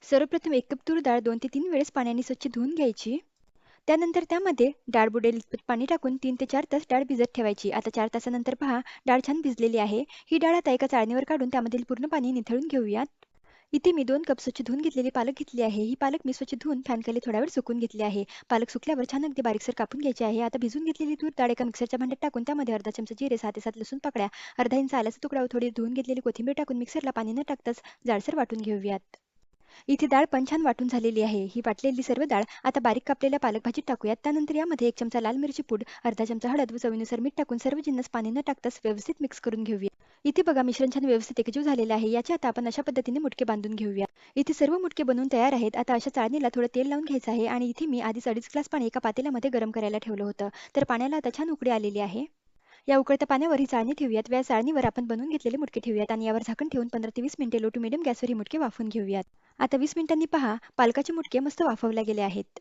सर्वप्रथम 1 कप तूर डाळ 2 ते 3 वेळेस पाण्याने स्वच्छ धुवून घ्यायची. त्यानंतर त्यामध्ये डाळ बुडेल इतपत पाणी टाकून 3 ते 4 तास डाळ भिजत ठेवायची. आता 4 तासानंतर पहा डाळ छान भिजलेली आहे. ही डाळ आता एका चाळणीवर काढून त्यामधील पूर्ण पाणी निथळून घेऊयात. इथे मी 2 कप स्वच्छ धुवून घेतलेली पालक घेतली आहे. ही पालक मी स्वच्छ धुवून फॅनखाली थोडा वेळ सुकवून घेतली आहे. पालक सुकल्यावर छान अगदी बारीकसर कापून घ्यायची आहे. आता भिजून घेतलेली तूर डाळ एका मिक्सरच्या भांड्यात टाकून त्यामध्ये अर्धा चमचा जिरे, 6 ते 7 लसूण पाकळ्या, अर्धा इंच आल्याचा तुकडा व थोडी धुवून घेतलेली कोथिंबीर टाकून मिक्सरला पाणी न टाकताच जाडसर वाटून घेऊयात. इथे डाळ पण छान वाटून झालेली आहे. ही वाटलेली सर्व डाळ आता बारीक कापलेल्या पालक भाजीत टाकूयात. त्यानंतर यामध्ये 1 चमचा लाल मिरची पूड, अर्धा चमचा हळद व चवीनुसार मीठ टाकून सर्व जिन्नस पाणी न टाकताच व्यवस्थित मिक्स करून घेऊया. इथे बघा मिश्रण छान व्यवस्थित एकजीव झालेले आहे. याचे आता आपण अशा पद्धतीने मुटके बांधून घेऊया. इथे सर्व मुटके बनवून तयार आहेत. आता अशा चाळणीला थोडं तेल लावून घ्यायचं आहे आणि इथे मी आधीच 2.5 ग्लास पाणी एका पातेल्यामध्ये गरम करायला ठेवलं होतं. तर पाण्याला आता छान उकळी आलेली आहे. या उकळत्या पाण्यावर ही चाळणी ठेवूयात. या चाळणीवर आपण बनवून घेतलेले मुटके ठेवूयात आणि यावर झाकण ठेवून 15 ते 20 मिनिटे लो टू मीडियम गॅसवर ही मुटके वाफवून घेऊयात. आता 20 मिनिटांनी पहा पालकाचे मुटके मस्त वाफवले गेले आहेत.